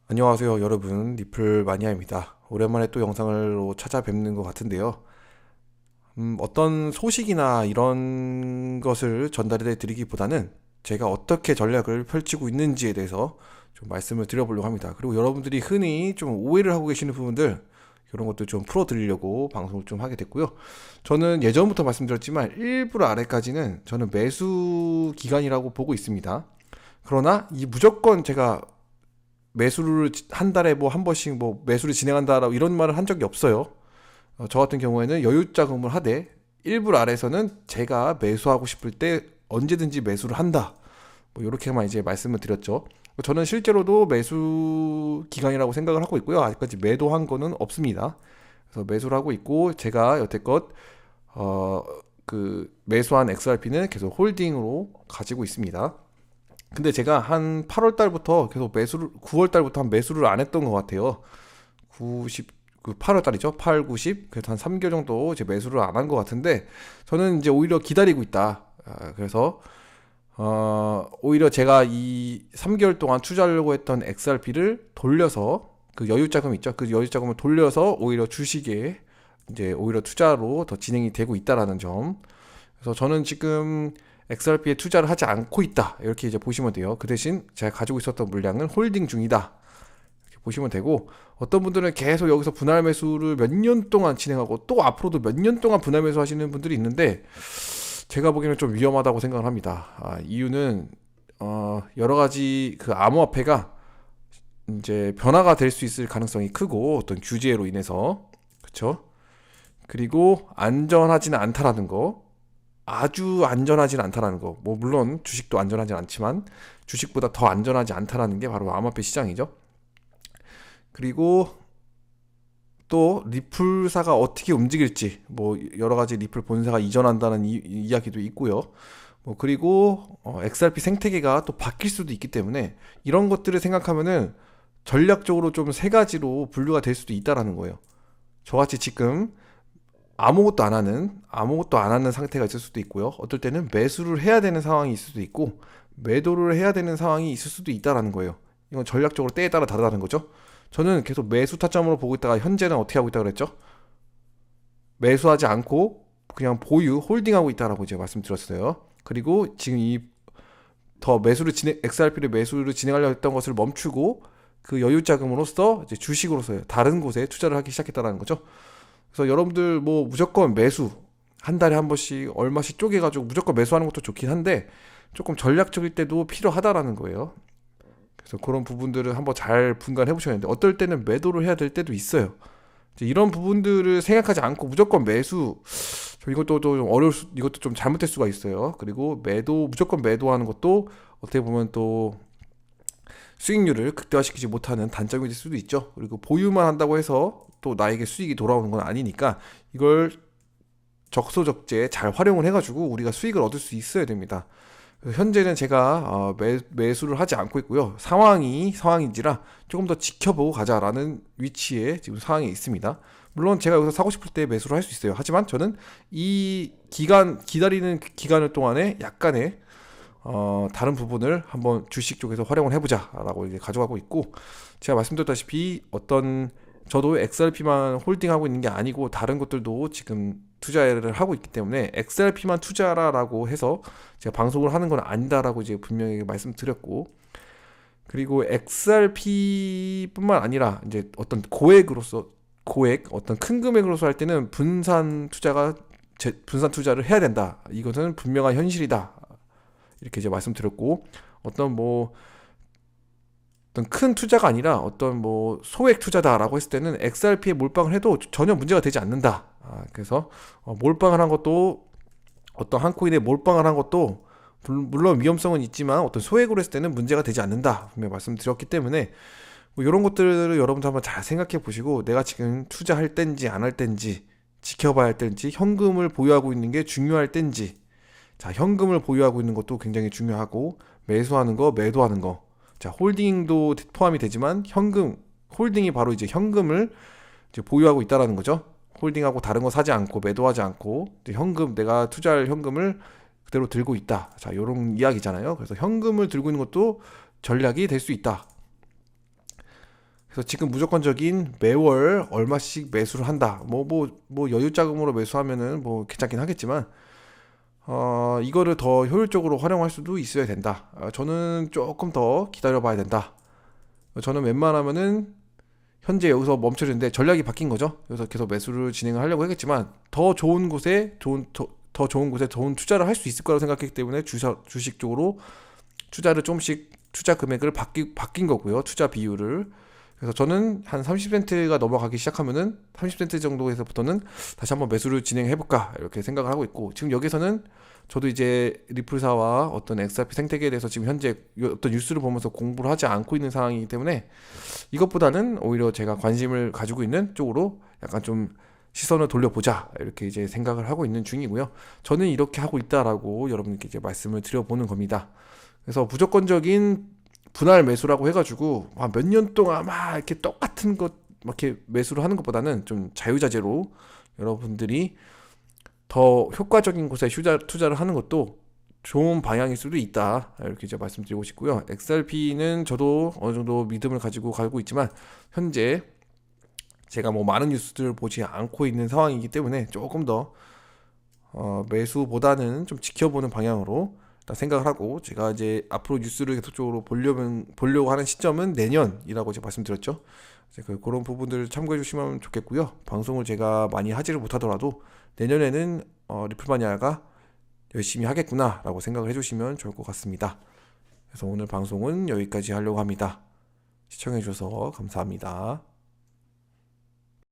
안녕하세요 여러분, 리플 마니아입니다. 오랜만에 또 영상으로 찾아뵙는 것 같은데요. 어떤 소식이나 이런 것을 전달해 드리기보다는 제가 어떻게 전략을 펼치고 있는지에 대해서 좀 말씀을 드려보려고 합니다. 그리고 여러분들이 흔히 좀 오해를 하고 계시는 부분들, 이런 것도 좀 풀어드리려고 방송을 좀 하게 됐고요. 저는 예전부터 말씀드렸지만 1불 아래까지는 저는 매수 기간이라고 보고 있습니다. 그러나 이 무조건 제가 매수를 한 달에 뭐 한 번씩 뭐 매수를 진행한다라고 이런 말을 한 적이 없어요. 저 같은 경우에는 여유 자금을 하되 일부 아래에서는 제가 매수하고 싶을 때 언제든지 매수를 한다. 뭐 이렇게만 이제 말씀을 드렸죠. 저는 실제로도 매수 기간이라고 생각을 하고 있고요. 아직까지 매도한 거는 없습니다. 그래서 매수를 하고 있고 제가 여태껏 어, 그 매수한 XRP는 계속 홀딩으로 가지고 있습니다. 근데 제가 한 8월 달부터 계속 매수를 9월 달부터 한 매수를 안 했던 것 같아요. 90 그 8월 달이죠. 8, 90. 그래서 한 3개월 정도 이제 매수를 안 한 것 같은데 저는 이제 오히려 기다리고 있다. 그래서 오히려 제가 이 3개월 동안 투자하려고 했던 XRP를 돌려서 그 여유 자금 있죠. 그 여유 자금을 돌려서 오히려 주식에 이제 오히려 투자로 더 진행이 되고 있다라는 점. 그래서 저는 지금 XRP에 투자를 하지 않고 있다. 이렇게 이제 보시면 돼요. 그 대신 제가 가지고 있었던 물량을 홀딩 중이다. 이렇게 보시면 되고, 어떤 분들은 계속 여기서 분할 매수를 몇 년 동안 진행하고 또 앞으로도 몇 년 동안 분할 매수 하시는 분들이 있는데 제가 보기에는 좀 위험하다고 생각을 합니다. 이유는 여러 가지 그 암호화폐가 이제 변화가 될 수 있을 가능성이 크고, 어떤 규제로 인해서. 그렇죠? 그리고 안전하지는 않다라는 거. 아주 안전하진 않다라는 거. 뭐 물론 주식도 안전하진 않지만 주식보다 더 안전하지 않다라는 게 바로 암호화폐 시장이죠. 그리고 또 리플사가 어떻게 움직일지, 뭐 여러 가지 리플 본사가 이전한다는 이야기도 있고요. 뭐 그리고 XRP 생태계가 또 바뀔 수도 있기 때문에 이런 것들을 생각하면은 전략적으로 좀 세 가지로 분류가 될 수도 있다라는 거예요. 저같이 지금 아무것도 안 하는 상태가 있을 수도 있고요. 어떨 때는 매수를 해야 되는 상황이 있을 수도 있고 매도를 해야 되는 상황이 있을 수도 있다라는 거예요. 이건 전략적으로 때에 따라 다르다는 거죠. 저는 계속 매수 타점으로 보고 있다가 현재는 어떻게 하고 있다 그랬죠? 매수하지 않고 그냥 보유, 홀딩하고 있다라고 이제 말씀드렸어요. 그리고 지금 이 더 매수를 진행, XRP를 매수를 진행하려고 했던 것을 멈추고 그 여유 자금으로서 이제 주식으로서 다른 곳에 투자를 하기 시작했다는 거죠. 그래서 여러분들 뭐 무조건 매수, 한 달에 한 번씩 얼마씩 쪼개가지고 무조건 매수하는 것도 좋긴 한데 조금 전략적일 때도 필요하다라는 거예요. 그래서 그런 부분들을 한번 잘 분간해 보셔야 되는데 어떨 때는 매도를 해야 될 때도 있어요. 이런 부분들을 생각하지 않고 무조건 매수, 이것도 좀 이것도 좀 잘못될 수가 있어요. 그리고 무조건 매도하는 것도 어떻게 보면 또 수익률을 극대화시키지 못하는 단점이 될 수도 있죠. 그리고 보유만 한다고 해서 또 나에게 수익이 돌아오는 건 아니니까 이걸 적소적재 잘 활용을 해가지고 우리가 수익을 얻을 수 있어야 됩니다. 현재는 제가 매수를 하지 않고 있고요. 상황인지라 조금 더 지켜보고 가자라는 위치에 지금 상황에 있습니다. 물론 제가 여기서 사고 싶을 때 매수를 할 수 있어요. 하지만 저는 이 기다리는 기간을 동안에 약간의 다른 부분을 한번 주식 쪽에서 활용을 해보자라고 이제 가져가고 있고, 제가 말씀드렸다시피 저도 XRP만 홀딩하고 있는 게 아니고 다른 것들도 지금 투자를 하고 있기 때문에 XRP만 투자라라고 해서 제가 방송을 하는 건 아니다라고 이제 분명히 말씀드렸고, 그리고 XRP뿐만 아니라 이제 어떤 어떤 큰 금액으로서 할 때는 분산 투자를 해야 된다. 이것은 분명한 현실이다. 이렇게 이제 말씀드렸고, 어떤 뭐 어떤 큰 투자가 아니라 어떤 뭐 소액 투자다라고 했을 때는 XRP에 몰빵을 해도 전혀 문제가 되지 않는다. 그래서 몰빵을 한 것도, 어떤 한 코인에 몰빵을 한 것도 물론 위험성은 있지만 어떤 소액으로 했을 때는 문제가 되지 않는다 분명히 말씀드렸기 때문에 뭐 이런 것들을 여러분들 한번 잘 생각해 보시고, 내가 지금 투자할 땐지 안 할 땐지, 지켜봐야 할 땐지, 현금을 보유하고 있는 게 중요할 땐지. 자, 현금을 보유하고 있는 것도 굉장히 중요하고, 매수하는 거, 매도하는 거. 자, 홀딩도 포함이 되지만 홀딩이 바로 이제 현금을 이제 보유하고 있다라는 거죠. 홀딩하고 다른 거 사지 않고 매도하지 않고 내가 투자할 현금을 그대로 들고 있다. 자, 요런 이야기잖아요. 그래서 현금을 들고 있는 것도 전략이 될 수 있다. 그래서 지금 무조건적인 매월 얼마씩 매수를 한다. 뭐 여유 자금으로 매수하면은 뭐 괜찮긴 하겠지만 이거를 더 효율적으로 활용할 수도 있어야 된다. 저는 조금 더 기다려 봐야 된다. 저는 웬만하면은 현재 여기서 멈춰지는데 전략이 바뀐 거죠. 그래서 계속 매수를 진행을 하려고 했겠지만 더 좋은 곳에 더 좋은 곳에 좋은 투자를 할 수 있을 거라고 생각했기 때문에 주식 쪽으로 투자를 조금씩 투자 금액을 바뀐 거고요. 투자 비율을. 그래서 저는 한 30센트가 넘어가기 시작하면은 30센트 정도에서부터는 다시 한번 매수를 진행해 볼까 이렇게 생각을 하고 있고, 지금 여기서는 저도 이제 리플사와 어떤 XRP 생태계에 대해서 지금 현재 어떤 뉴스를 보면서 공부를 하지 않고 있는 상황이기 때문에 이것보다는 오히려 제가 관심을 가지고 있는 쪽으로 약간 좀 시선을 돌려보자 이렇게 이제 생각을 하고 있는 중이고요. 저는 이렇게 하고 있다라고 여러분께 이제 말씀을 드려보는 겁니다. 그래서 무조건적인 분할 매수라고 해가지고 몇 년 동안 막 이렇게 똑같은 것 막 이렇게 매수를 하는 것보다는 좀 자유자재로 여러분들이 더 효과적인 곳에 투자를 하는 것도 좋은 방향일 수도 있다 이렇게 이제 말씀드리고 싶고요. XRP는 저도 어느 정도 믿음을 가지고 가고 있지만 현재 제가 뭐 많은 뉴스들을 보지 않고 있는 상황이기 때문에 조금 더 매수보다는 좀 지켜보는 방향으로 일단 생각을 하고, 제가 이제 앞으로 뉴스를 계속적으로 보려고 하는 시점은 내년이라고 이제 말씀드렸죠. 이제 그런 부분들을 참고해 주시면 좋겠고요. 방송을 제가 많이 하지를 못하더라도 내년에는 리플마니아가 열심히 하겠구나라고 생각을 해주시면 좋을 것 같습니다. 그래서 오늘 방송은 여기까지 하려고 합니다. 시청해 주셔서 감사합니다.